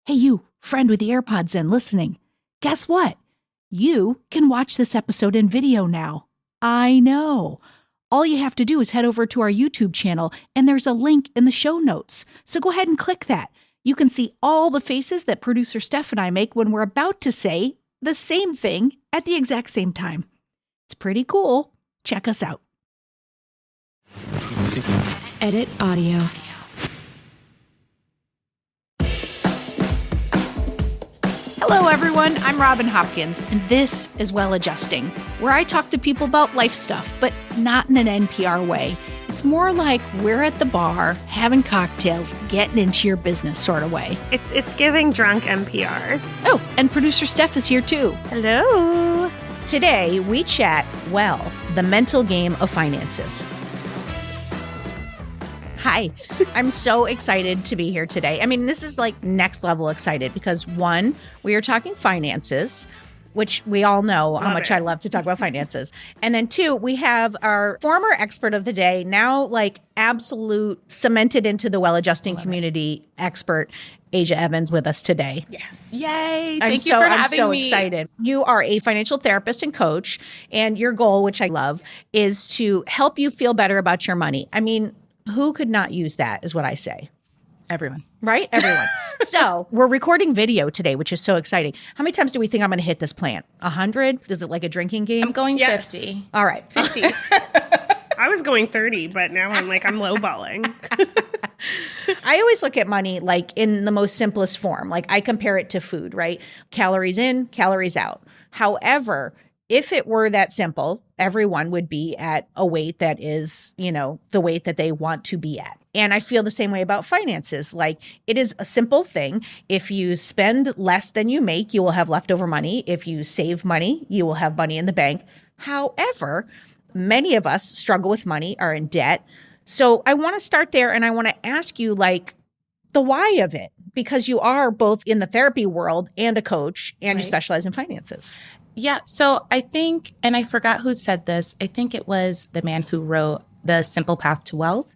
Hey, you, friend with the AirPods in listening. Guess what? You can watch this episode in video now. I know. All you have to do is head over to our YouTube channel, and there's a link in the show notes. So go ahead and click that. You can see all the faces that producer Steph and I make when we're about to say the same thing at the exact same time. It's pretty cool. Check us out. Edit audio. Hello, everyone. I'm Robin Hopkins, and this is Well Adjusting, where I talk to people about life stuff, but not in an NPR way. It's more like we're at the bar, having cocktails, getting into your business sort of way. It's giving drunk NPR. Oh, and producer Steph is here too. Hello. Today, we chat, well, the mental game of finances. Hi, I'm so excited to be here today. I mean, this is like next level excited because one, we are talking finances, which we all know how much I love to talk about finances. And then two, we have our former expert of the day, now like absolute cemented into the well-adjusting community expert, Asia Evans, with us today. Yes. Yay. Thank you for having me. I'm so excited. You are a financial therapist and coach, and your goal, which I love, is to help you feel better about your money. I mean, who could not use that is what I say. Everyone. Right? Everyone. So we're recording video today, which is so exciting. How many times do we think I'm going to hit this plant? 100? Is it like a drinking game? I'm going Yes. 50. All right, 50. I was going 30, but now I'm lowballing. I always look at money like in the most simplest form. Like I compare it to food, right? Calories in, calories out. However, if it were that simple, everyone would be at a weight that is, the weight that they want to be at. And I feel the same way about finances. Like it is a simple thing. If you spend less than you make, you will have leftover money. If you save money, you will have money in the bank. However, many of us struggle with money, are in debt. So I want to start there and I want to ask you the why of it, because you are both in the therapy world and a coach and you specialize in finances. Yeah. So I think, and I forgot who said this, I think it was the man who wrote The Simple Path to Wealth,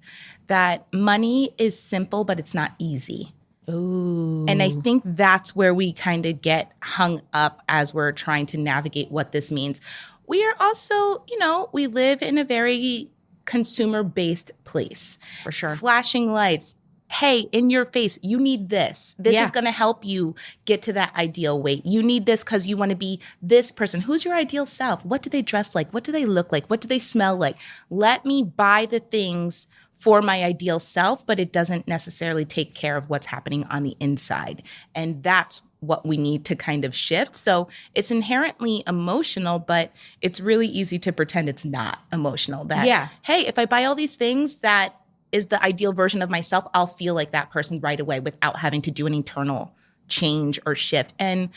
that money is simple, but it's not easy. Ooh. And I think that's where we kind of get hung up as we're trying to navigate what this means. We are also, we live in a very consumer-based place. For sure. Flashing lights. Hey, in your face, you need this. This is going to help you get to that ideal weight. You need this because you want to be this person. Who's your ideal self? What do they dress like? What do they look like? What do they smell like? Let me buy the things for my ideal self, but it doesn't necessarily take care of what's happening on the inside. And that's what we need to kind of shift. So it's inherently emotional, but it's really easy to pretend it's not emotional. That, hey, if I buy all these things that is the ideal version of myself, I'll feel like that person right away without having to do an internal change or shift. And,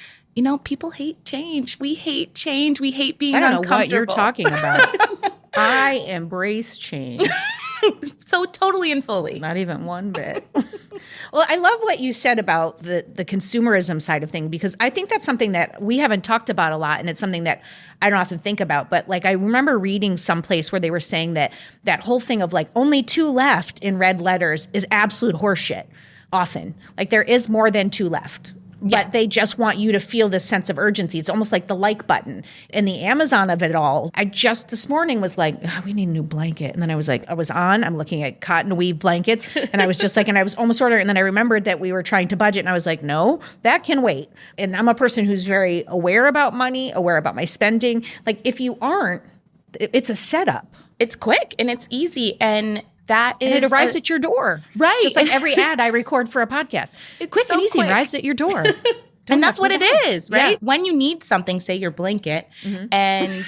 people hate change. We hate change. We hate being uncomfortable. I don't know what you're talking about. I embrace change. So totally and fully. Not even one bit. Well, I love what you said about the consumerism side of things, because I think that's something that we haven't talked about a lot, and it's something that I don't often think about. But I remember reading someplace where they were saying that whole thing of only 2 left in red letters is absolute horseshit often. There is more than 2 left. But they just want you to feel this sense of urgency. It's almost like the like button. And the Amazon of it all, I just this morning was like, we need a new blanket. And then I'm looking at cotton weave blankets. And I was just and I was almost ordering. And then I remembered that we were trying to budget. And I was like, no, that can wait. And I'm a person who's very aware about money, aware about my spending. If you aren't, it's a setup. It's quick and it's easy. And it arrives at your door. Right. Just like every ad I record for a podcast. It's quick and easy, arrives at your door. And that's what it is, right? Yeah. When you need something, say your blanket, and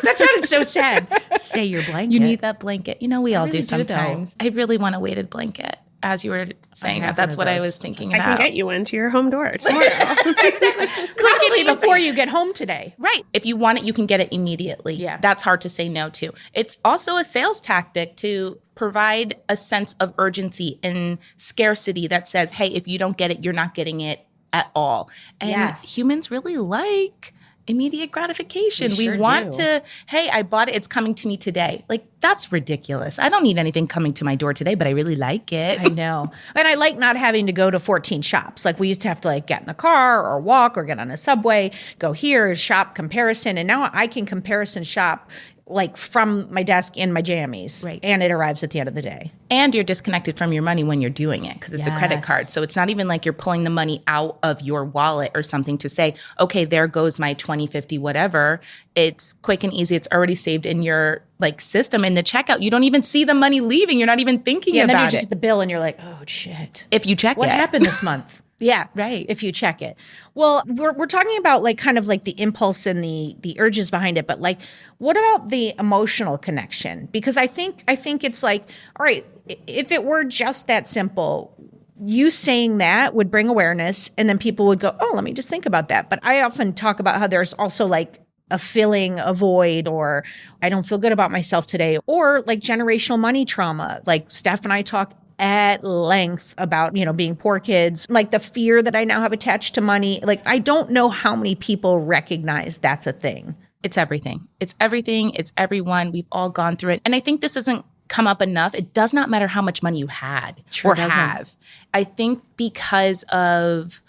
that sounded so sad. Say your blanket. You need that blanket. We all really do sometimes. I really want a weighted blanket. As you were saying that's what I was thinking about. I can get you one to your home door tomorrow. Exactly. Quickly before you get home today. Right. If you want it, you can get it immediately. Yeah. That's hard to say no to. It's also a sales tactic to provide a sense of urgency and scarcity that says, hey, if you don't get it, you're not getting it at all. And humans really like immediate gratification. We sure want do. to, hey, I bought it. It's coming to me today. Like, that's ridiculous. I don't need anything coming to my door today, but I really like it. I know. And I like not having to go to 14 shops. Like we used to have to like get in the car or walk or get on a subway, go here, shop, comparison. And now I can comparison shop like from my desk in my jammies. Right. And it arrives at the end of the day. And you're disconnected from your money when you're doing it because it's a credit Yes. card. So it's not even like you're pulling the money out of your wallet or something to say, okay, there goes my 20, 50, whatever. It's quick and easy. It's already saved in your like system in the checkout. You don't even see the money leaving. You're not even thinking And then you about just it. get the bill and you're like, oh shit. If you check What it. happened this month? Yeah. Right. If you check it. Well, we're talking about like kind of like the impulse and the urges behind it, but like what about the emotional connection? Because I think it's like, all right, if it were just that simple, you saying that would bring awareness and then people would go, oh, let me just think about that. But I often talk about how there's also like a filling a void, or I don't feel good about myself today, or like generational money trauma. Like Steph and I talk at length about, being poor kids, like the fear that I now have attached to money. Like, I don't know how many people recognize that's a thing. It's everything. It's everything. It's everyone. We've all gone through it. And I think this doesn't come up enough. It does not matter how much money you had Sure or doesn't. have. I think because of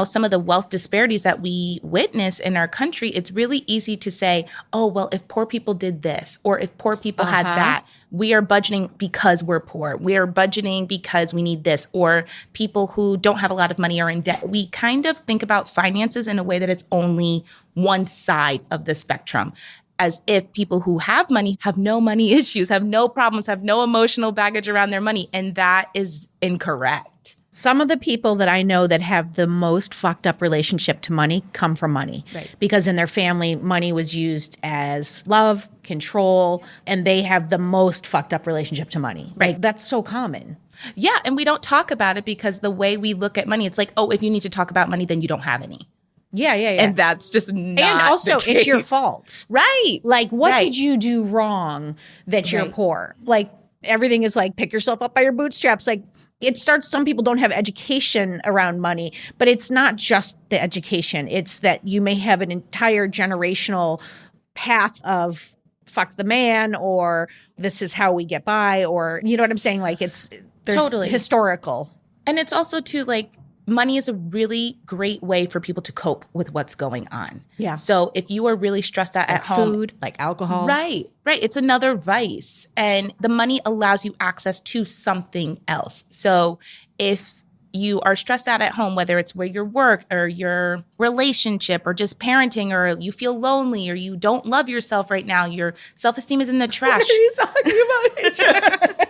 some of the wealth disparities that we witness in our country, it's really easy to say, oh, well, if poor people did this, or if poor people had that, we are budgeting because we're poor. We are budgeting because we need this, or people who don't have a lot of money are in debt. We kind of think about finances in a way that it's only one side of the spectrum, as if people who have money have no money issues, have no problems, have no emotional baggage around their money. And that is incorrect. Some of the people that I know that have the most fucked up relationship to money come from money. Right. Because in their family, money was used as love, control, and they have the most fucked up relationship to money. Right. Like, that's so common. Yeah. And we don't talk about it because the way we look at money, it's like, oh, if you need to talk about money, then you don't have any. Yeah. And that's just not And also, the it's your case. fault. Right. Like, what Right. did you do wrong that you're Right. poor? Like, everything is like, pick yourself up by your bootstraps. Like, it starts, some people don't have education around money, but it's not just the education. It's that you may have an entire generational path of fuck the man, or this is how we get by, or you know what I'm saying? Like, there's Totally. historical. And it's also too, like, money is a really great way for people to cope with what's going on. Yeah. So if you are really stressed out at home, Food, like alcohol. Right. It's another vice. And the money allows you access to something else. So if you are stressed out at home, whether it's where your work or your relationship or just parenting, or you feel lonely or you don't love yourself right now, your self-esteem is in the trash. What are you talking about?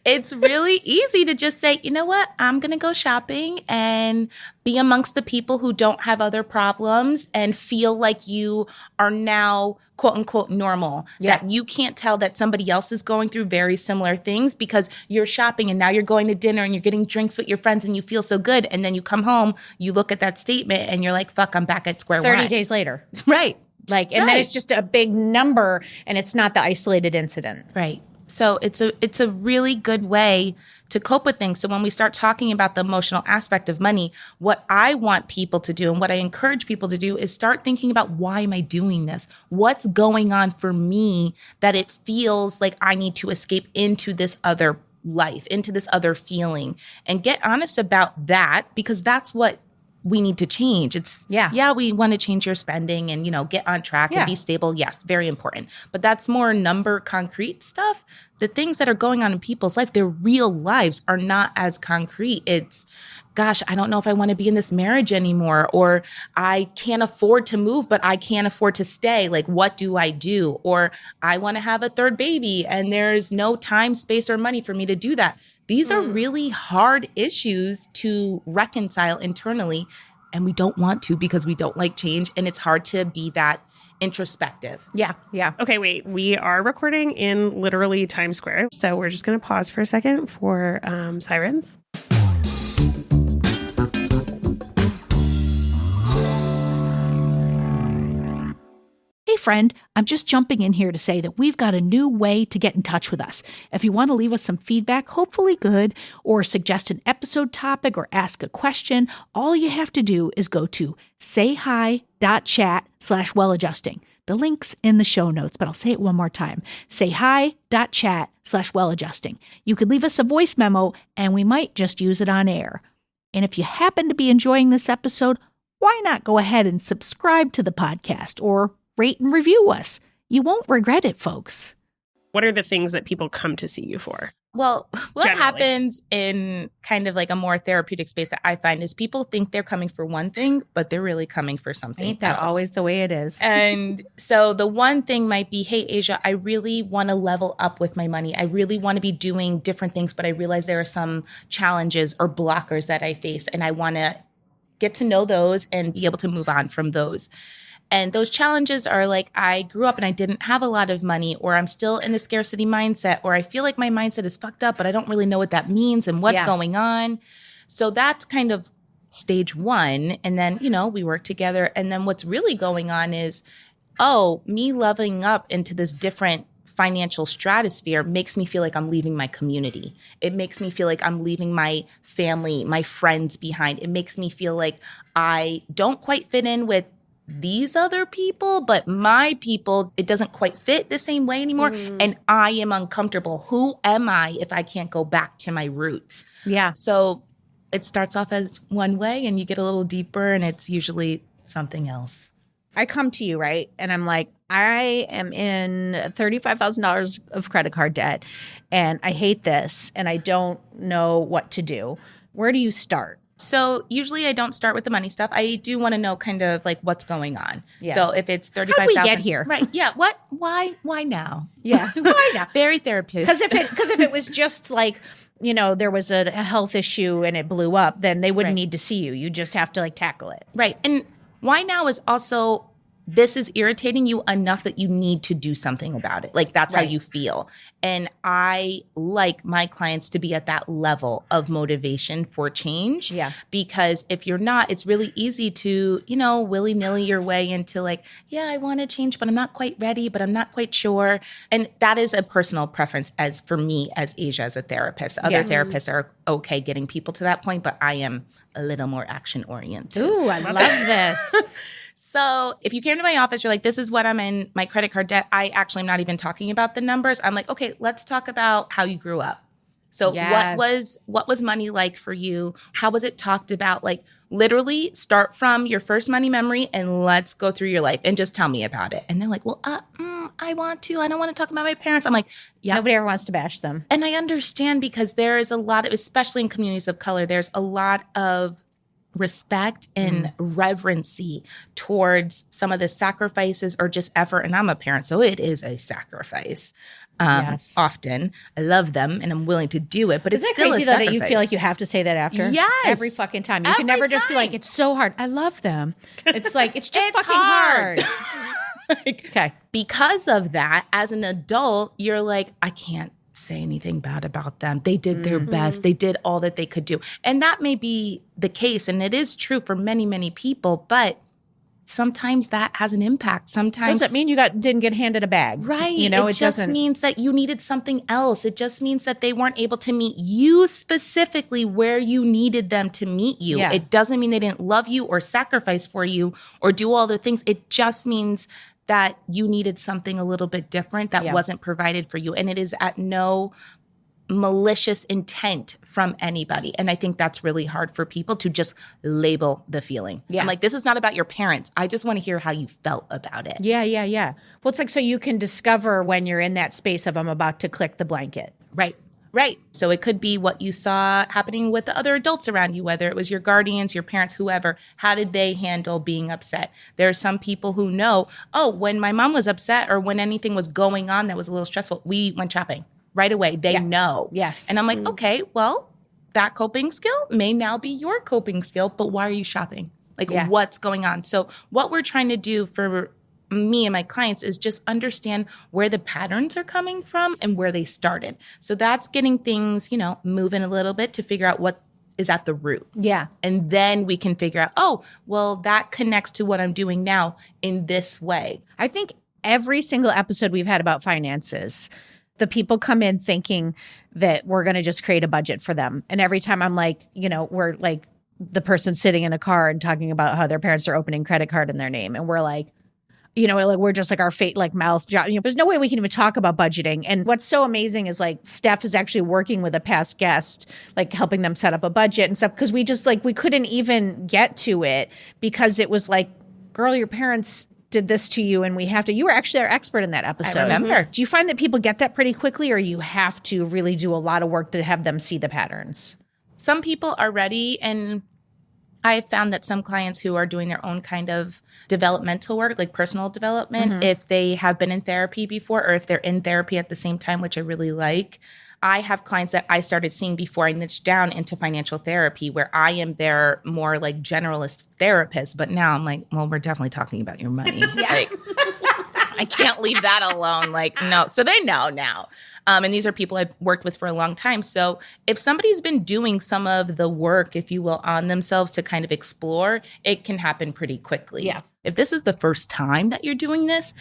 It's really easy to just say, you know what, I'm going to go shopping and be amongst the people who don't have other problems and feel like you are now, quote unquote, normal. Yeah. That you can't tell that somebody else is going through very similar things because you're shopping and now you're going to dinner and you're getting drinks with your friends and you feel so good. And then you come home, you look at that statement and you're like, fuck, I'm back at square 30 one. days later. Right. Like, and then Right. it's just a big number and it's not the isolated incident. Right. So it's a really good way to cope with things. So when we start talking about the emotional aspect of money, what I want people to do and what I encourage people to do is start thinking about, why am I doing this? What's going on for me that it feels like I need to escape into this other life, into this other feeling, and get honest about that, because that's what we need to change. Yeah, we want to change your spending and, get on track and be stable. Yes, very important. But that's more number concrete stuff. The things that are going on in people's life, their real lives are not as concrete. It's, gosh, I don't know if I want to be in this marriage anymore, or I can't afford to move, but I can't afford to stay. Like, what do I do? Or I want to have a third baby and there's no time, space, or money for me to do that. These are really hard issues to reconcile internally, and we don't want to because we don't like change, and it's hard to be that introspective. Yeah. Okay, wait. We are recording in literally Times Square, so we're just going to pause for a second for sirens. Hey friend, I'm just jumping in here to say that we've got a new way to get in touch with us. If you want to leave us some feedback, hopefully good, or suggest an episode topic or ask a question, all you have to do is go to sayhi.chat/welladjusting. The link's in the show notes, but I'll say it one more time. sayhi.chat/welladjusting. You could leave us a voice memo and we might just use it on air. And if you happen to be enjoying this episode, why not go ahead and subscribe to the podcast or rate and review us? You won't regret it, folks. What are the things that people come to see you for? Well, what Generally. happens in kind of like a more therapeutic space that I find is people think they're coming for one thing, but they're really coming for something Ain't that else. always the way it is? And so the one thing might be, hey, Asia, I really want to level up with my money. I really want to be doing different things, but I realize there are some challenges or blockers that I face, and I want to get to know those and be able to move on from those. And those challenges are like, I grew up and I didn't have a lot of money, or I'm still in the scarcity mindset, or I feel like my mindset is fucked up, but I don't really know what that means and what's going on. So that's kind of stage one. And then, we work together. And then what's really going on is, me leveling up into this different financial stratosphere makes me feel like I'm leaving my community. It makes me feel like I'm leaving my family, my friends behind. It makes me feel like I don't quite fit in with these other people, but my people, it doesn't quite fit the same way anymore. And I am uncomfortable. Who am I if I can't go back to my roots? Yeah. So it starts off as one way and you get a little deeper and it's usually something else. I come to you, right? And I'm like, I am in $35,000 of credit card debt and I hate this and I don't know what to do. Where do you start? So usually I don't start with the money stuff. I do want to know kind of like what's going on. Yeah. So if it's $35,000. How did we get here? Right. Yeah. What? Why now? Yeah. Why not? Very therapist. Because if it was just like, there was a health issue and it blew up, then they wouldn't need to see you. You just have to like tackle it. Right. And why now is also, this is irritating you enough that you need to do something about it. Like that's how you feel. And I like my clients to be at that level of motivation for change. Yeah. Because if you're not, it's really easy to, willy-nilly your way into like, yeah, I want to change, but I'm not quite ready, but I'm not quite sure. And that is a personal preference as for me as Asia as a therapist. Other therapists are okay getting people to that point, but I am a little more action oriented. Ooh, I love this. So if you came to my office, you're like, this is what I'm in my credit card debt. I actually am not even talking about the numbers. I'm like, okay, let's talk about how you grew up. So what was money like for you? How was it talked about? Like literally start from your first money memory and let's go through your life and just tell me about it. And they're like, well, I don't want to talk about my parents. I'm like, yeah. Nobody ever wants to bash them. And I understand because there is a lot of, especially in communities of color, there's a lot of respect and reverency towards some of the sacrifices or just effort. And I'm a parent, so it is a sacrifice. Often. I love them and I'm willing to do it, but it's still crazy a though sacrifice. that you feel like you have to say that after? Yes. Every fucking time. You Every can never just be like, time. it's so hard. I love them. It's like, it's just It's fucking hard. Okay. Because of that, as an adult, you're like, I can't say anything bad about them. They did their best. They did all that they could do. And that may be the case. And it is true for many, many people, but sometimes that has an impact. Sometimes Doesn't mean you didn't get handed a bag. right. It just doesn't means that you needed something else. It just means that they weren't able to meet you specifically where you needed them to meet you. Yeah. It doesn't mean they didn't love you or sacrifice for you or do all the things. It just means that you needed something a little bit different that wasn't provided for you. And it is at no malicious intent from anybody. And I think that's really hard for people to just label the feeling. Yeah. I'm like, this is not about your parents. I just want to hear how you felt about it. Yeah. Well, it's like, so you can discover when you're in that space of I'm about to click the blanket. Right. So it could be what you saw happening with the other adults around you, whether it was your guardians, your parents, whoever. How did they handle being upset? There are some people who know, when my mom was upset or when anything was going on that was a little stressful, we went shopping right away. They know. Yes. And I'm like, okay, well, that coping skill may now be your coping skill, but why are you shopping? Like, what's going on? So what we're trying to do for me and my clients is just understand where the patterns are coming from and where they started. So that's getting things, moving a little bit to figure out what is at the root. Yeah. And then we can figure out, that connects to what I'm doing now in this way. I think every single episode we've had about finances, the people come in thinking that we're going to just create a budget for them. And every time I'm like, we're like the person sitting in a car and talking about how their parents are opening credit card in their name. And we're like, like we're just like our fate, like mouth. There's no way we can even talk about budgeting. And what's so amazing is like Steph is actually working with a past guest, like helping them set up a budget and stuff. Cause we just like, we couldn't even get to it because it was like, girl, your parents did this to you and we have to, you were actually our expert in that episode. I remember. Do you find that people get that pretty quickly or you have to really do a lot of work to have them see the patterns? Some people are ready, and I found that some clients who are doing their own kind of developmental work, like personal development, if they have been in therapy before or if they're in therapy at the same time, which I really like. I have clients that I started seeing before I niched down into financial therapy where I am their more like generalist therapist. But now I'm like, well, we're definitely talking about your money. Like, I can't leave that alone. Like, no. So they know now. And these are people I've worked with for a long time. So if somebody's been doing some of the work, if you will, on themselves to kind of explore, it can happen pretty quickly. Yeah. If this is the first time that you're doing this,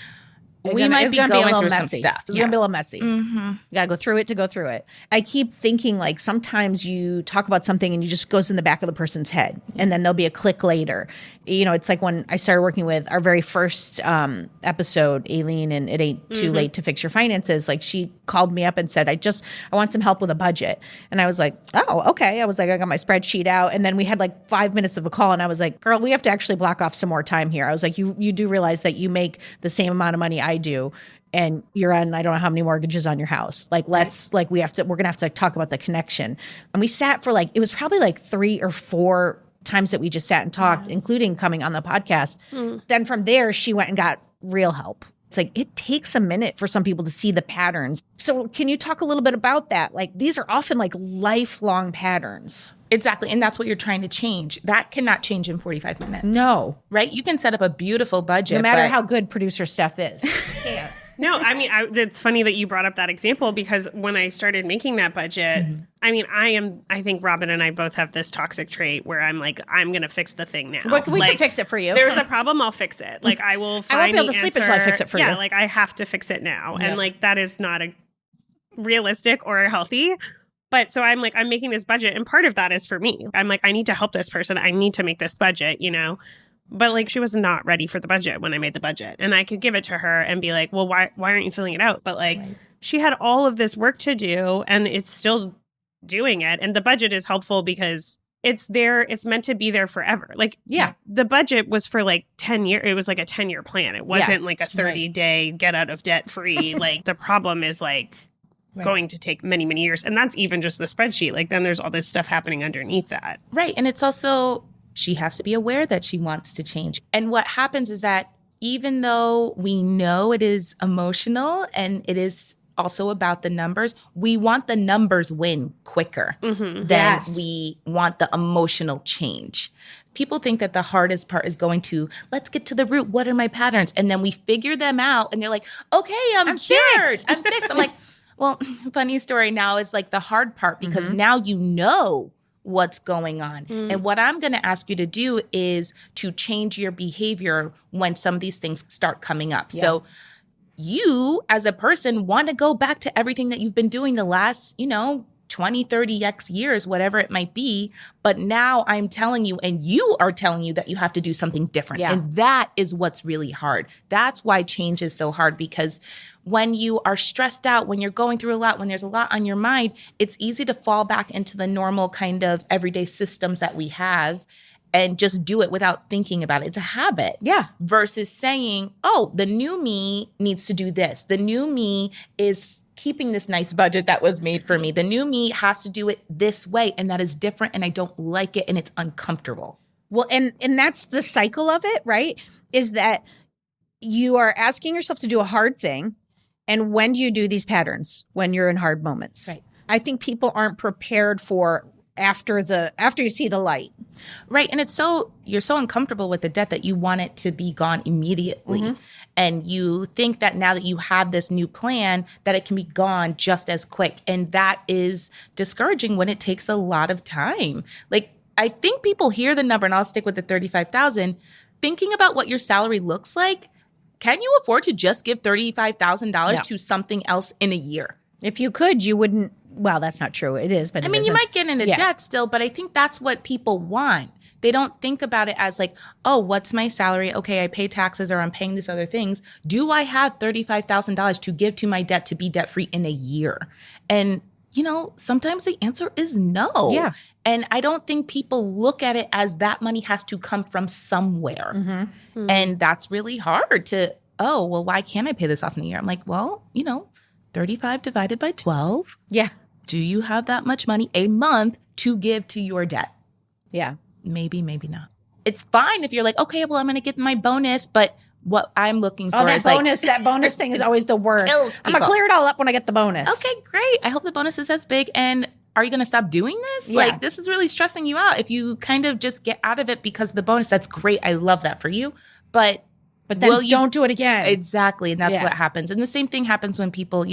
we It's might be gonna going a little through messy. some stuff. It's going to be a little messy. You got to go through it to go through it. I keep thinking like sometimes you talk about something and you just goes in the back of the person's head and then there'll be a click later. It's like when I started working with our very first episode, Aileen, and It Ain't Too Late to Fix Your Finances. Like she called me up and said, I want some help with a budget. And I was like, oh, okay. I was like, I got my spreadsheet out. And then we had like 5 minutes of a call and I was like, girl, we have to actually block off some more time here. I was like, you do realize that you make the same amount of money I do. And you're on, I don't know how many mortgages on your house. Like, we're going to have to talk about the connection. And we sat for it was probably like 3 or 4 times that we just sat and talked, including coming on the podcast. Then from there, she went and got real help. It's like, it takes a minute for some people to see the patterns. So can you talk a little bit about that? Like, these are often like lifelong patterns. Exactly. And that's what you're trying to change. That cannot change in 45 minutes. No. Right? You can set up a beautiful budget. No matter how good producer Steph is. Yeah. No, I mean, it's funny that you brought up that example because when I started making that budget, I mean, I think Robin and I both have this toxic trait where I'm like, I'm going to fix the thing now. We can fix it for you. There's a problem, I'll fix it. Like I will find I won't be able to sleep until I fix it for you. Yeah, like I have to fix it now. And like that is not a realistic or healthy. But so I'm like, I'm making this budget. And part of that is for me. I'm like, I need to help this person. I need to make this budget, But like she was not ready for the budget when I made the budget. And I could give it to her and be like, well, why aren't you filling it out? But like she had all of this work to do and it's still doing it. And the budget is helpful because it's there. It's meant to be there forever. Like, the budget was for like 10 years. It was like a 10-year plan. It wasn't like a 30-day get out of debt free. Like the problem is like going to take many, many years. And that's even just the spreadsheet. Like then there's all this stuff happening underneath that. Right. And it's also, she has to be aware that she wants to change. And what happens is that even though we know it is emotional and it is also about the numbers, we want the numbers win quicker than we want the emotional change. People think that the hardest part is going to, let's get to the root. What are my patterns? And then we figure them out and they're like, okay, I'm cured. fixed. I'm fixed. I'm like, well, funny story now is like the hard part because now you know what's going on. And what I'm going to ask you to do is to change your behavior when some of these things start coming up. Yeah. So you as a person want to go back to everything that you've been doing the last, 20, 30x years, whatever it might be. But now I'm telling you, and you are telling you that you have to do something different. Yeah. And that is what's really hard. That's why change is so hard, because when you are stressed out, when you're going through a lot, when there's a lot on your mind, it's easy to fall back into the normal kind of everyday systems that we have and just do it without thinking about it. It's a habit. Yeah. Versus saying, oh, the new me needs to do this. The new me is keeping this nice budget that was made for me. The new me has to do it this way, and that is different, and I don't like it, and it's uncomfortable. Well, and that's the cycle of it, right? Is that you are asking yourself to do a hard thing, and when do you do these patterns? When you're in hard moments. Right. I think people aren't prepared for after you see the light. Right. And you're so uncomfortable with the debt that you want it to be gone immediately. And you think that now that you have this new plan, that it can be gone just as quick. And that is discouraging when it takes a lot of time. Like, I think people hear the number, and I'll stick with the 35,000, thinking about what your salary looks like. Can you afford to just give $35,000 No. to something else in a year? If you could, you wouldn't. Well, that's not true. It is, but I it mean, you isn't. might get into debt still, but I think that's what people want. They don't think about it as like, oh, what's my salary? Okay, I pay taxes or I'm paying these other things. Do I have $35,000 to give to my debt to be debt free in a year? And, sometimes the answer is no. Yeah. And I don't think people look at it as that money has to come from somewhere. Mm-hmm. And that's really hard to, oh, well, why can't I pay this off in a year? I'm like, well, 35 divided by 12. Yeah. Do you have that much money a month to give to your debt? Yeah. Maybe, maybe not. It's fine if you're like, okay, well, I'm going to get my bonus, but what I'm looking for is that bonus thing is always the worst. kills I'm going to people. clear it all up when I get the bonus. Okay, great. I hope the bonus is as big. And are you going to stop doing this? Yeah. Like, this is really stressing you out. If you kind of just get out of it because of the bonus, that's great. I love that for you. But then don't do it again. Exactly. And that's Yeah. what happens. And the same thing happens when people,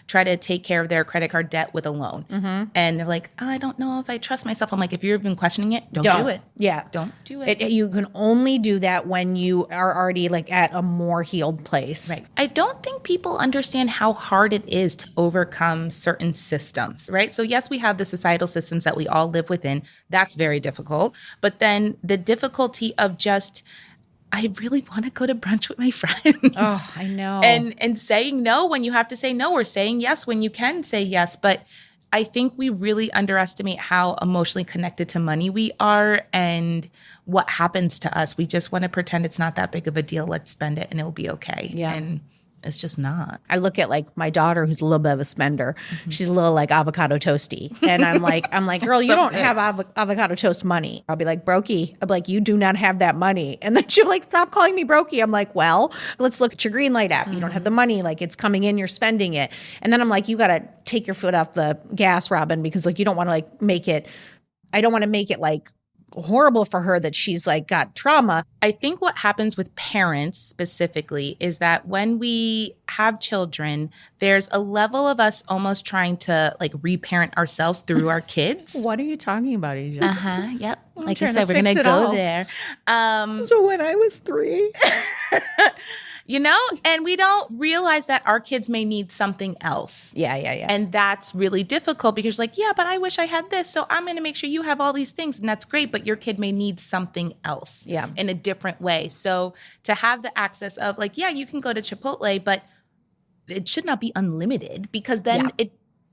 try to take care of their credit card debt with a loan. Mm-hmm. And they're like, I don't know if I trust myself. I'm like, if you're even questioning it, don't do it. Yeah. Don't do it. You can only do that when you are already like at a more healed place. Right. I don't think people understand how hard it is to overcome certain systems, right? So yes, we have the societal systems that we all live within. That's very difficult. But then the difficulty of just, I really want to go to brunch with my friends. Oh, I know. And saying no when you have to say no, or saying yes when you can say yes. But I think we really underestimate how emotionally connected to money we are and what happens to us. We just want to pretend it's not that big of a deal. Let's spend it and it'll be okay. Yeah. And it's just not. I look at like my daughter, who's a little bit of a spender. She's a little like avocado toasty, and I'm like, girl, you don't have avocado toast money. I'll be like, brokey. I'll be like, you do not have that money. And then she'll like, stop calling me brokey. I'm like, well, let's look at your green light app. You don't have the money. Like it's coming in, you're spending it. And then I'm like, you got to take your foot off the gas, Robin, because like you don't want to like make it. I don't want to make it like horrible for her that she's like got trauma. I think what happens with parents specifically is that when we have children, there's a level of us almost trying to like reparent ourselves through our kids. What are you talking about, Asia? Yep. I'm Like I trying said, to we're going fix to it go all. there. So when I was 3, And we don't realize that our kids may need something else. yeah. And that's really difficult because like, yeah, but I wish I had this. So I'm going to make sure you have all these things. And that's great. But your kid may need something else in a different way. So to have the access of like, yeah, you can go to Chipotle, but it should not be unlimited because then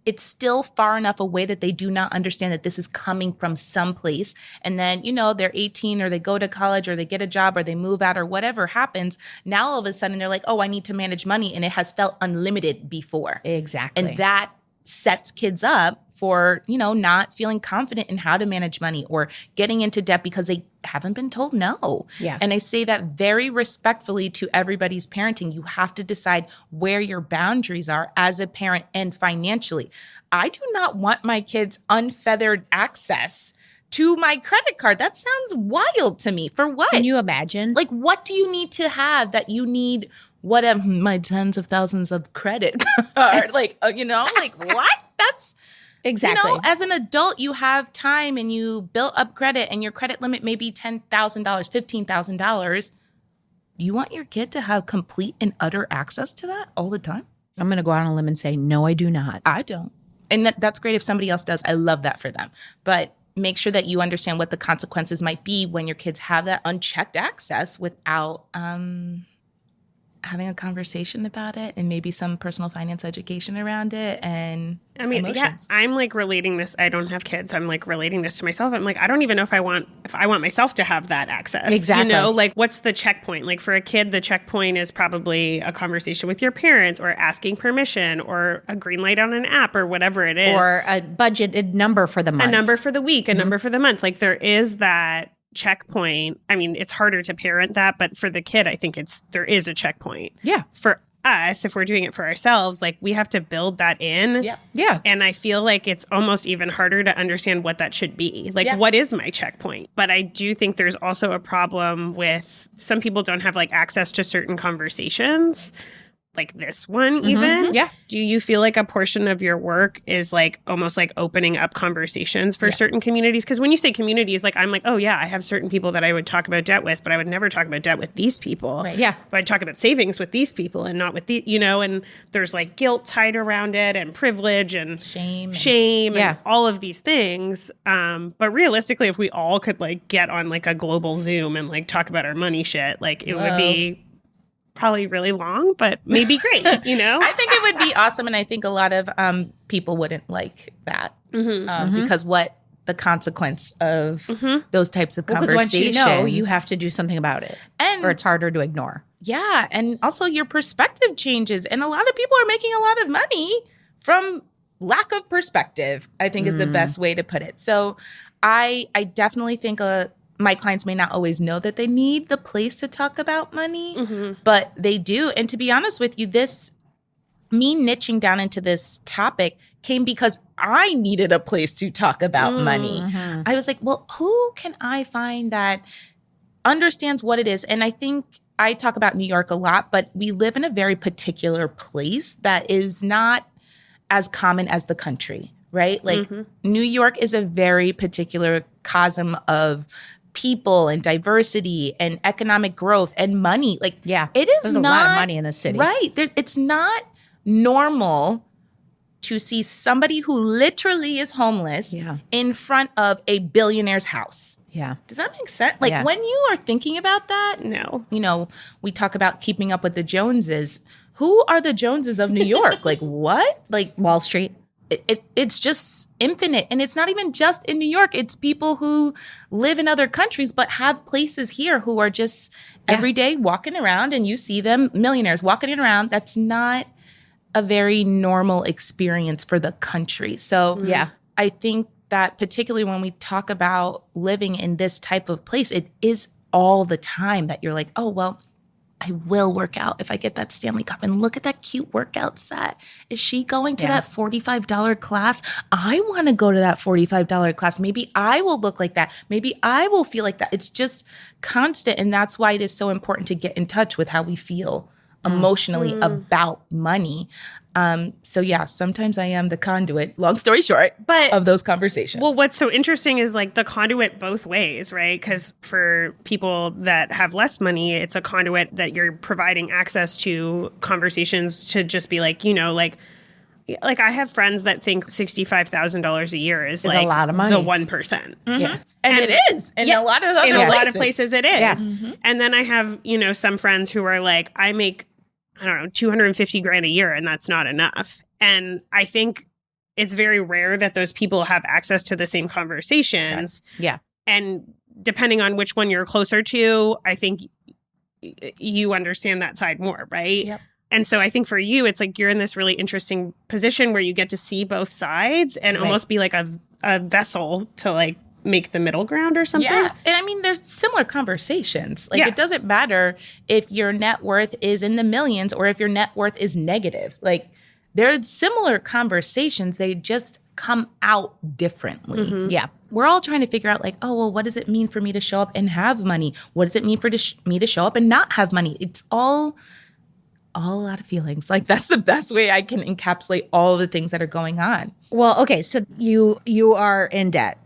it's still far enough away that they do not understand that this is coming from someplace. And then, they're 18 or they go to college or they get a job or they move out or whatever happens. Now, all of a sudden, they're like, oh, I need to manage money. And it has felt unlimited before. Exactly. And that sets kids up for, not feeling confident in how to manage money or getting into debt because they haven't been told no. Yeah. And I say that very respectfully to everybody's parenting. You have to decide where your boundaries are as a parent and financially. I do not want my kids unfeathered access to my credit card. That sounds wild to me. For what? Can you imagine? Like, what do you need to have that you need my tens of thousands of credit card? Like, like what? That's exactly. As an adult, you have time and you built up credit and your credit limit may be $10,000, $15,000. You want your kid to have complete and utter access to that all the time? I'm going to go out on a limb and say, no, I do not. I don't. And that's great if somebody else does. I love that for them. But make sure that you understand what the consequences might be when your kids have that unchecked access without having a conversation about it and maybe some personal finance education around it and emotions. Yeah, I'm like relating this. I don't have kids. I'm like relating this to myself. I'm like, I don't even know if I want myself to have that access. Exactly. Like what's the checkpoint? Like for a kid, the checkpoint is probably a conversation with your parents or asking permission or a green light on an app or whatever it is. Or a budgeted number for the month. A number for the week, a number for the month. Like there is that checkpoint. I mean, it's harder to parent that, but for the kid, I think there is a checkpoint. Yeah. For us, if we're doing it for ourselves, like we have to build that in. Yep. Yeah. And I feel like it's almost even harder to understand what that should be. Like, what is my checkpoint? But I do think there's also a problem with some people don't have like access to certain conversations like this one even. Yeah. Do you feel like a portion of your work is like almost like opening up conversations for certain communities? Because when you say communities, like I'm like, oh yeah, I have certain people that I would talk about debt with, but I would never talk about debt with these people. Right. Yeah. But I'd talk about savings with these people and not with the, and there's like guilt tied around it and privilege and Shame. and all of these things. But realistically, if we all could like get on like a global Zoom and like talk about our money shit, like it would be probably really long, but maybe great, I think it would be awesome. And I think a lot of people wouldn't like that because what the consequence of those types of Because conversations. once you know, you have to do something about it, or it's harder to ignore. Yeah. And also your perspective changes. And a lot of people are making a lot of money from lack of perspective, I think is the best way to put it. So I definitely think my clients may not always know that they need the place to talk about money, but they do. And to be honest with you, me niching down into this topic came because I needed a place to talk about money. I was like, well, who can I find that understands what it is? And I think I talk about New York a lot, but we live in a very particular place that is not as common as the country, right? Like New York is a very particular cosm of people and diversity and economic growth and money. Like, it is there's not a lot of money in this city. Right. It's not normal to see somebody who literally is homeless in front of a billionaire's house. Yeah. Does that make sense? Like when you are thinking about that, no. We talk about keeping up with the Joneses. Who are the Joneses of New York? Like what? Like Wall Street. It's just infinite. And it's not even just in New York. It's people who live in other countries but have places here who are just every day walking around, and you see them, millionaires walking around. That's not a very normal experience for the country. So I think that particularly when we talk about living in this type of place, it is all the time that you're like, oh, well, I will work out if I get that Stanley Cup. And look at that cute workout set. Is she going to that $45 class? I want to go to that $45 class. Maybe I will look like that. Maybe I will feel like that. It's just constant. And that's why it is so important to get in touch with how we feel emotionally about money. So sometimes I am the conduit, long story short, of those conversations. Well, what's so interesting is like the conduit both ways, right? Because for people that have less money, it's a conduit that you're providing access to conversations to just be like, like I have friends that think $65,000 a year is like a lot of money. The 1%. Yeah. And it is. In a lot of other in places. a lot of places it is. Yeah. And then I have, some friends who are like, I make, I don't know, $250,000 a year, and that's not enough. And I think it's very rare that those people have access to the same conversations. Right. Yeah. And depending on which one you're closer to, I think you understand that side more, right? Yep. And so I think for you, it's like you're in this really interesting position where you get to see both sides and almost be like a vessel to like make the middle ground or something. Yeah. And I mean, there's similar conversations. Like it doesn't matter if your net worth is in the millions or if your net worth is negative. Like there's similar conversations. They just come out differently. Yeah. We're all trying to figure out like, oh, well, what does it mean for me to show up and have money? What does it mean for me to show up and not have money? It's all a lot of feelings. Like that's the best way I can encapsulate all the things that are going on. Well, okay. So you are in debt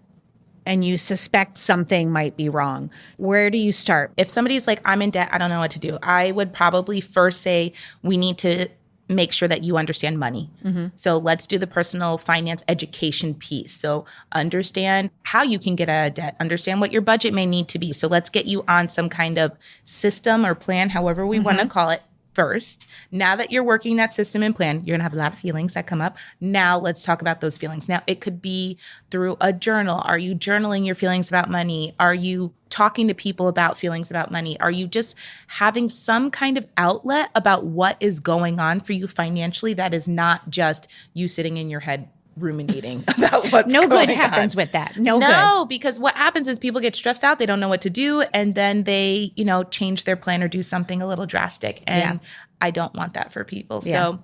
and you suspect something might be wrong. Where do you start? If somebody's like, I'm in debt, I don't know what to do, I would probably first say, we need to make sure that you understand money. So let's do the personal finance education piece. So understand how you can get out of debt, understand what your budget may need to be. So let's get you on some kind of system or plan, however we want to call it. First, now that you're working that system and plan, you're gonna have a lot of feelings that come up. Now let's talk about those feelings. Now it could be through a journal. Are you journaling your feelings about money? Are you talking to people about feelings about money? Are you just having some kind of outlet about what is going on for you financially that is not just you sitting in your head ruminating about what's No going good happens on. with that. No good. Because what happens is people get stressed out. They don't know what to do. And then they, change their plan or do something a little drastic. And I don't want that for people. So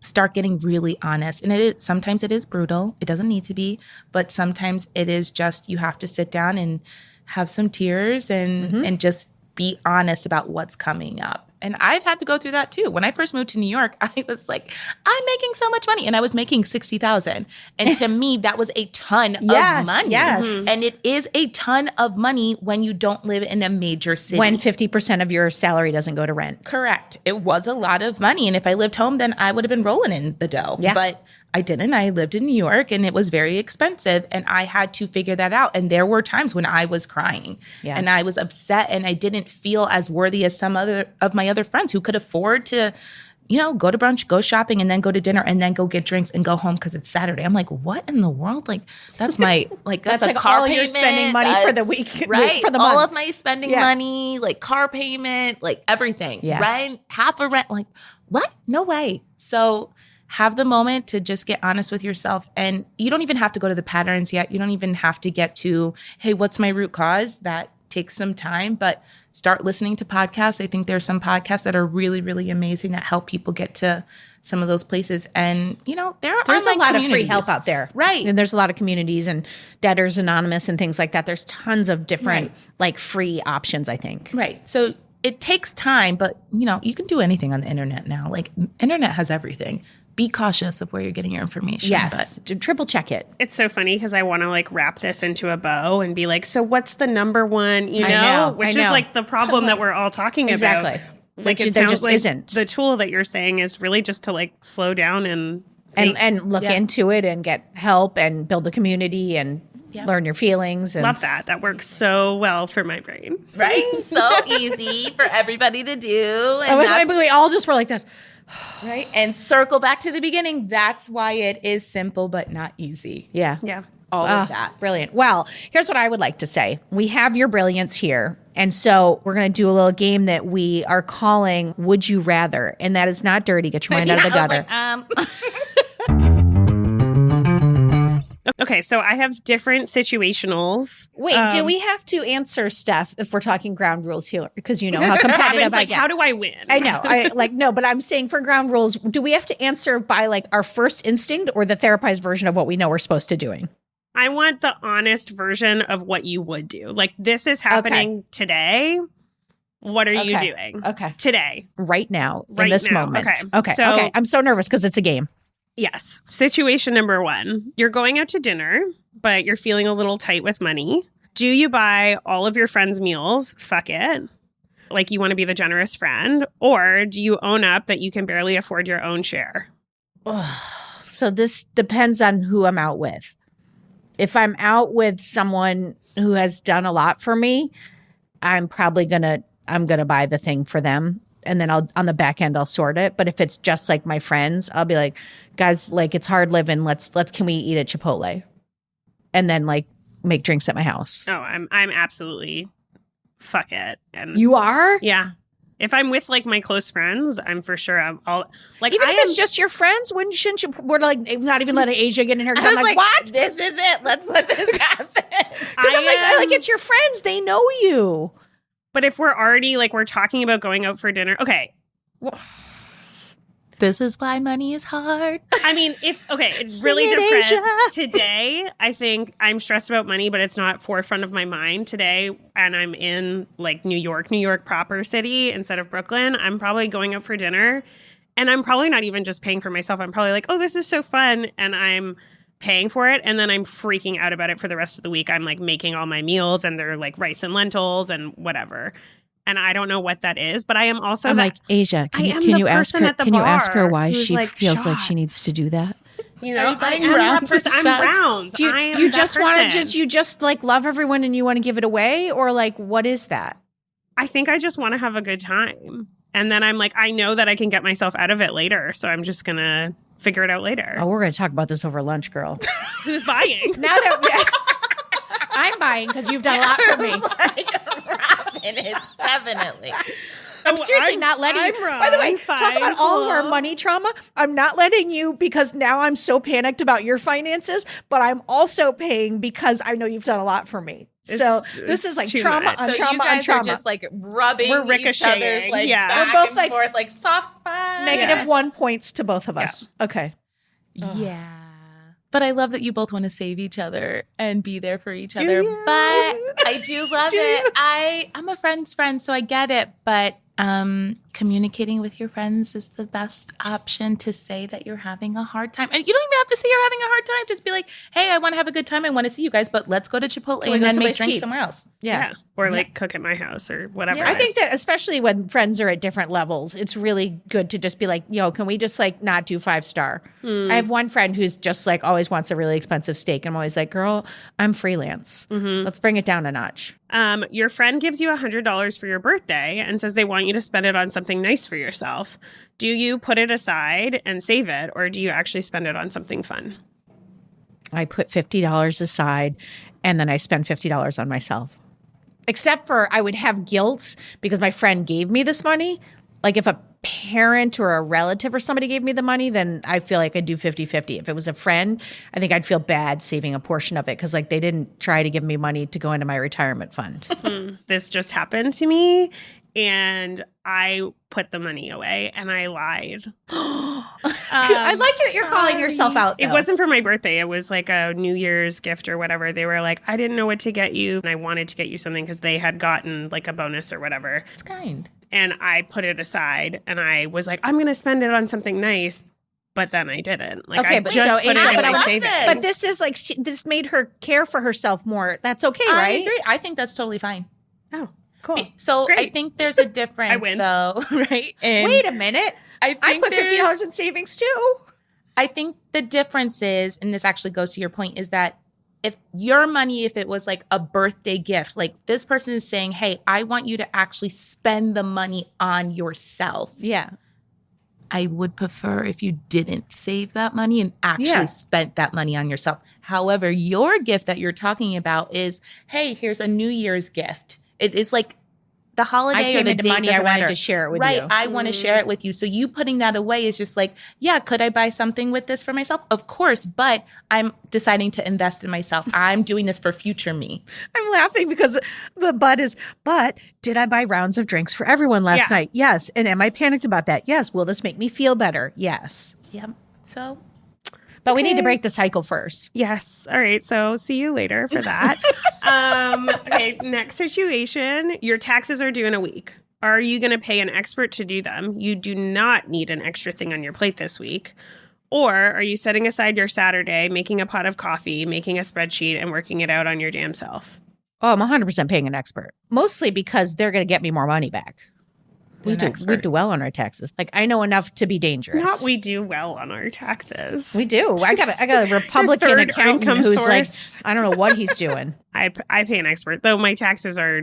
start getting really honest. And sometimes it is brutal. It doesn't need to be. But sometimes it is just you have to sit down and have some tears and just be honest about what's coming up. And I've had to go through that too. When I first moved to New York, I was like, I'm making so much money. And I was making $60,000. And to me, that was a ton of money. Yes. And it is a ton of money when you don't live in a major city. When 50% of your salary doesn't go to rent. Correct. It was a lot of money. And if I lived home, then I would have been rolling in the dough. Yeah. But I didn't. I lived in New York and it was very expensive and I had to figure that out. And there were times when I was crying and I was upset and I didn't feel as worthy as some other of my other friends who could afford to, go to brunch, go shopping and then go to dinner and then go get drinks and go home because it's Saturday. I'm like, what in the world? Like, that's my, that's a like car all payment. You're spending money for the week, right? For the month. All of my spending money, like car payment, like everything, rent, half a rent. Like, what? No way. So have the moment to just get honest with yourself. And you don't even have to go to the patterns yet. You don't even have to get to, hey, what's my root cause? That takes some time, but start listening to podcasts. I think there are some podcasts that are really, really amazing that help people get to some of those places. And, there's a lot of free help out there. Right. And there's a lot of communities and Debtors Anonymous and things like that. There's tons of different free options, I think. Right. So it takes time, but, you can do anything on the internet now. Like, internet has everything. Be cautious of where you're getting your information. Yes. Triple check it. It's so funny because I want to wrap this into a bow and be like, so what's the number one, I know. which is the problem that we're all talking exactly. about. Which it there sounds just like isn't. the tool that you're saying is really just to slow down and look into it and get help and build a community and learn your feelings. And love that. That works so well for my brain. Right? So easy for everybody to do. And we all just were like this. Right? And circle back to the beginning. That's why it is simple but not easy. Yeah. Yeah. All of that. Brilliant. Well, here's what I would like to say. We have your brilliance here. And so we're going to do a little game that we are calling Would You Rather? And that is not dirty. Get your mind out of the gutter. Okay, so I have different situationals. Wait, do we have to answer stuff if we're talking ground rules here? Because you know how competitive I get. How do I win? I know. No, but I'm saying for ground rules, do we have to answer by our first instinct or the therapized version of what we know we're supposed to doing? I want the honest version of what you would do. This is happening today. What are you doing? Okay. Today. Right now. In this moment. Okay. Okay. I'm so nervous because it's a game. Yes. Situation number 1. You're going out to dinner, but you're feeling a little tight with money. Do you buy all of your friends' meals? Fuck it. You want to be the generous friend. Or do you own up that you can barely afford your own share? So this depends on who I'm out with. If I'm out with someone who has done a lot for me, I'm probably going to buy the thing for them. And then on the back end, I'll sort it. But if it's just my friends, I'll be like, guys, it's hard living. Can we eat at Chipotle? And then make drinks at my house. Oh, I'm absolutely fuck it. And you are? Yeah. If I'm with my close friends, I'm for sure I'll even if it's just your friends, shouldn't you? We're not even letting Asia get in here. I'm like, what? This is it. Let's let this happen. Because I'm it's your friends. They know you. But if we're already we're talking about going out for dinner, okay. This is why money is hard. I mean, it really depends. Today, I think I'm stressed about money, but it's not forefront of my mind today. And I'm in New York proper city instead of Brooklyn. I'm probably going out for dinner, and I'm probably not even just paying for myself. I'm probably oh, this is so fun, and I'm paying for it, and then I'm freaking out about it for the rest of the week. I'm making all my meals, and they're rice and lentils and whatever. And I don't know what that is, but I am also Asia, can you ask her why she feels like she needs to do that? I'm Browns. Do you just want to love everyone and you want to give it away, or what is that? I think I just want to have a good time. And then I'm I know that I can get myself out of it later, so I'm just going to figure it out later. Oh, we're going to talk about this over lunch, girl. Who's buying? Now that I'm buying because you've done a lot for me. Robin is definitely. I'm seriously not letting you. By the way, talk about all of our money trauma. I'm not letting you because now I'm so panicked about your finances, but I'm also paying because I know you've done a lot for me. So this is trauma on trauma on trauma. Are just rubbing We're ricocheting. each other's We're both and forth soft spot. -1 points to both of us. Yeah. Okay. Yeah. But I love that you both want to save each other and be there for each other. But I do love it. I'm a friend's friend, so I get it. But Communicating with your friends is the best option to say that you're having a hard time. And you don't even have to say you're having a hard time. Just be like, hey, I want to have a good time. I want to see you guys, but let's go to Chipotle and then make drinks somewhere else. Yeah. Or like cook at my house or whatever. I think that especially when friends are at different levels, it's really good to just be like, yo, can we just like not do 5-star? I have one friend who's just like always wants a really expensive steak. And I'm always like, girl, I'm freelance. Let's bring it down a notch. Your friend gives you $100 for your birthday and says they want you to spend it on something nice for yourself. Do you put it aside and save it, or do you actually spend it on something fun? I put $50 aside and then I spend $50 on myself. Except for I would have guilt because my friend gave me this money. Like if a parent or a relative or somebody gave me the money, then I feel like I'd do 50-50. If it was a friend, I think I'd feel bad saving a portion of it because like they didn't try to give me money to go into my retirement fund. This just happened to me and I put the money away and I lied. I like that you're calling yourself out, though. It wasn't for my birthday. It was like a New Year's gift or whatever. They were like, I didn't know what to get you. And I wanted to get you something because they had gotten like a bonus or whatever. It's kind. And I put it aside and I was like, I'm going to spend it on something nice. But then I didn't. Like, okay, I but just so put it Asia, in but my I savings. But this is like, this made her care for herself more. That's okay, I right? agree. I think that's totally fine. Oh, cool. So Great. I think there's a difference, win. though, right? And Wait a minute. I put $50 in savings too. I think the difference is, and this actually goes to your point, is that if your money, if it was like a birthday gift, like this person is saying, hey, I want you to actually spend the money on yourself. Yeah. I would prefer if you didn't save that money and actually spent that money on yourself. However, your gift that you're talking about is, hey, here's a New Year's gift. It's like the holiday I came or the into date money. I doesn't wanted matter. to share it with right, you. I want to share it with you. So you putting that away is just like, yeah, could I buy something with this for myself? Of course, but I'm deciding to invest in myself. I'm doing this for future me. I'm laughing because the but did I buy rounds of drinks for everyone last night? Yes. And am I panicked about that? Yes. Will this make me feel better? Yes. Yep. So, but we need to break the cycle first. Yes. All right. So see you later for that. Okay. Next situation. Your taxes are due in a week. Are you going to pay an expert to do them? You do not need an extra thing on your plate this week. Or are you setting aside your Saturday, making a pot of coffee, making a spreadsheet, and working it out on your damn self? Oh, I'm 100% paying an expert. Mostly because they're going to get me more money back. We do well on our taxes. Like I know enough to be dangerous. Not we do well on our taxes. We do. I got a Republican third accountant income who's source. like, I don't know what he's doing. I pay an expert, though my taxes are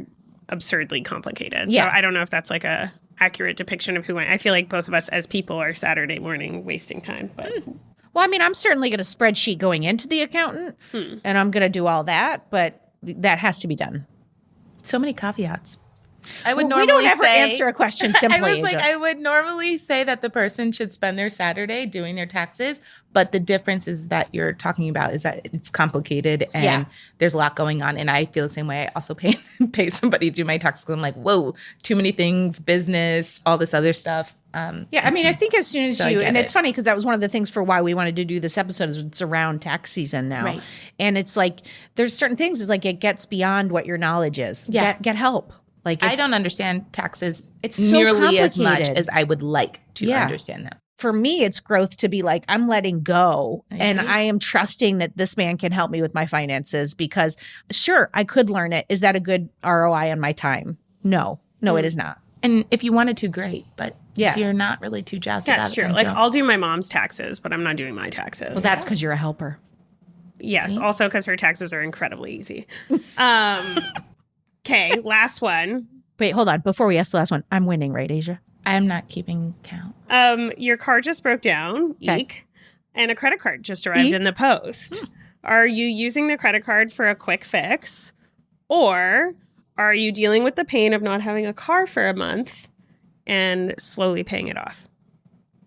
absurdly complicated. Yeah. So I don't know if that's like a accurate depiction of who I feel like both of us as people are Saturday morning wasting time. But Well, I mean, I'm certainly going to spreadsheet going into the accountant and I'm going to do all that, but that has to be done. so many caveats. I We would normally don't ever say, answer a question simply. I was like, Asia. I would normally say that the person should spend their Saturday doing their taxes, but the difference is that you're talking about is that it's complicated and there's a lot going on. And I feel the same way. I also pay somebody to do my taxes. I'm like, whoa, too many things, business, all this other stuff. Yeah, I mean, I think as soon as So I you, get and it. it's funny because that was one of the things for why we wanted to do this episode is it's around tax season now. Right. And it's like, there's certain things, it's like it gets beyond what your knowledge is. Yeah. Get help. Like I don't understand taxes it's so nearly as much complicated. as I would like to Yeah. understand them. For me, it's growth to be like, I'm letting go and agree. I am trusting that this man can help me with my finances because sure, I could learn it. Is that a good ROI on my time? No, it is not. And if you wanted to, great. But Yeah. if you're not really too jazzed about that's it, true. then Like don't. I'll do my mom's taxes, but I'm not doing my taxes. Well, that's because you're a helper. Yes. Also because her taxes are incredibly easy. Okay. Last one. Wait, hold on. Before we ask the last one, I'm winning, right, Asia? I'm not keeping count. Your car just broke down, Okay. eek, and a credit card just arrived Eek. in the post. Are you using the credit card for a quick fix? Or are you dealing with the pain of not having a car for a month and slowly paying it off?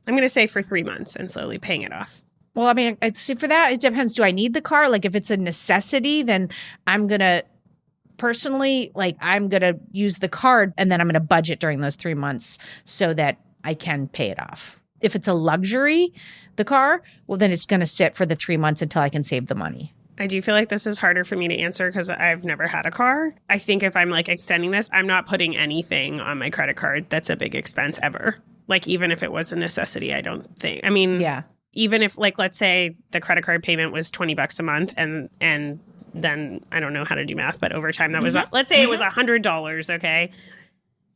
I'm going to say for 3 months and slowly paying it off. Well, I mean, see, for that, it depends. Do I need the car? Like, if it's a necessity, then I'm going to personally, like, I'm going to use the card and then I'm going to budget during those 3 months so that I can pay it off. If it's a luxury, the car, well, then it's going to sit for the 3 months until I can save the money. I do feel like this is harder for me to answer because I've never had a car. I think if I'm like extending this, I'm not putting anything on my credit card that's a big expense ever. Like even if it was a necessity, I don't think. I mean, Yeah. Even if like let's say the credit card payment was $20 a month and then I don't know how to do math, but over time that was let's say it was $100, okay?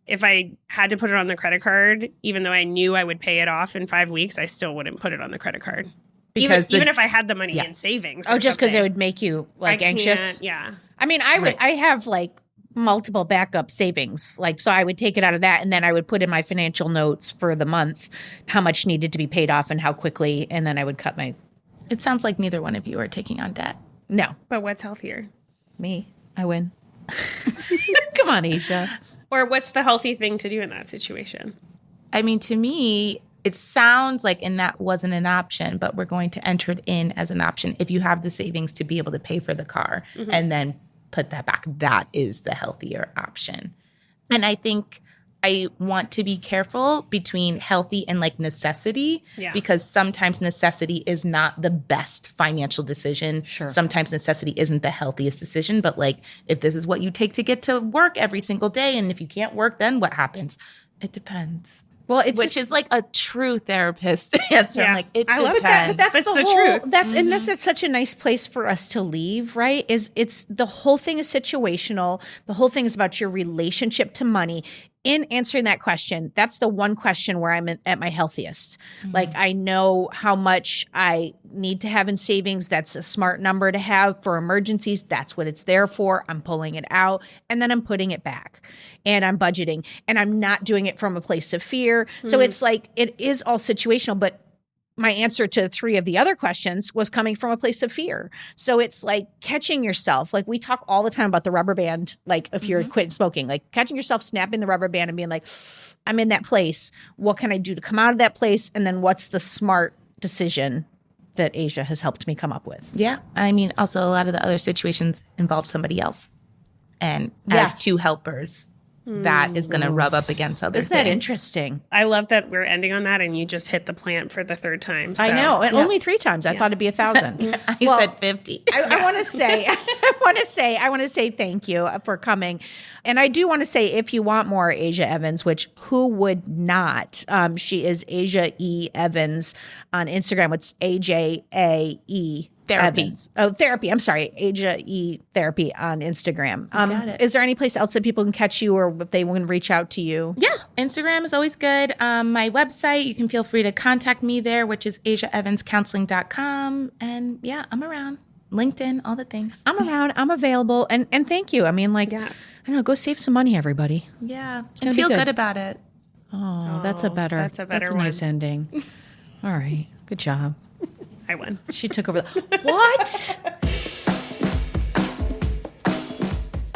If I had to put it on the credit card, even though I knew I would pay it off in 5 weeks, I still wouldn't put it on the credit card. Because even if I had the money in savings. Oh, just because something. it would make you like I anxious? can't, yeah. I mean, I have like multiple backup savings. Like, so I would take it out of that and then I would put in my financial notes for the month, how much needed to be paid off and how quickly. And then I would cut my. It sounds like neither one of you are taking on debt. No. But what's healthier? Me. I win. Come on, Asia. Or what's the healthy thing to do in that situation? I mean, to me, it sounds like, and that wasn't an option, but we're going to enter it in as an option. If you have the savings to be able to pay for the car and then put that back, that is the healthier option. And I think I want to be careful between healthy and like necessity, because sometimes necessity is not the best financial decision. Sure. Sometimes necessity isn't the healthiest decision, but like if this is what you take to get to work every single day, and if you can't work, then what happens? It depends. Well, it's Which is like a true therapist answer. Yeah. I'm like, it I love depends. that. That's the whole, truth. That's and that's such a nice place for us to leave, right? It's the whole thing is situational. The whole thing is about your relationship to money. In answering that question, that's the one question where I'm at my healthiest. Like I know how much I need to have in savings. That's a smart number to have for emergencies. That's what it's there for. I'm pulling it out and then I'm putting it back and I'm budgeting and I'm not doing it from a place of fear. So it's like, it is all situational, but my answer to 3 of the other questions was coming from a place of fear. So it's like catching yourself. Like we talk all the time about the rubber band, like if you're quitting smoking, like catching yourself, snapping the rubber band and being like, I'm in that place. What can I do to come out of that place? And then what's the smart decision that Asia has helped me come up with? Yeah. I mean, also a lot of the other situations involve somebody else. And Yes. as 2 helpers, that is going to rub up against other Isn't that things. interesting? I love that we're ending on that and you just hit the plant for the 3rd time. So. I know. And only 3 times. I thought it'd be 1,000. I Well, said 50. I want to say thank you for coming. And I do want to say, if you want more Asia Evans, which who would not? She is Asia E. Evans on Instagram. It's AJAE. Therapy. Evans. Oh, therapy. I'm sorry. Asia E. Therapy on Instagram. got it. Is there any place else that people can catch you or if they want to reach out to you? Yeah, Instagram is always good. My website, you can feel free to contact me there, which is asiaevanscounseling.com. And yeah, I'm around. LinkedIn, all the things. I'm around. I'm available. And thank you. I mean, like, I don't know, go save some money, everybody. Yeah, gonna and be feel good. good about it. Oh, that's a better nice ending. All right. Good job. I won. She took over what?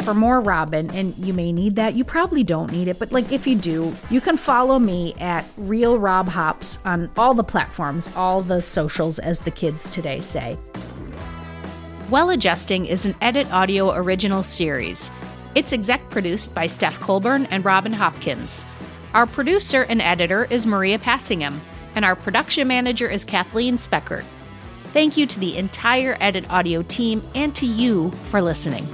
For more Robin, and you may need that. You probably don't need it, but like if you do, you can follow me at Real Rob Hops on all the platforms, all the socials, as the kids today say. Well Adjusting is an Edit Audio original series. It's exec produced by Steph Colburn and Robin Hopkins. Our producer and editor is Maria Passingham, and our production manager is Kathleen Speckert. Thank you to the entire Edit Audio team and to you for listening.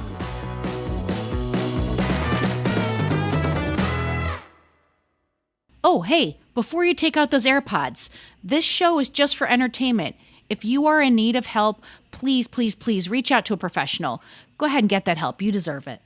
Oh, hey, before you take out those AirPods, this show is just for entertainment. If you are in need of help, please, please, please reach out to a professional. Go ahead and get that help. You deserve it.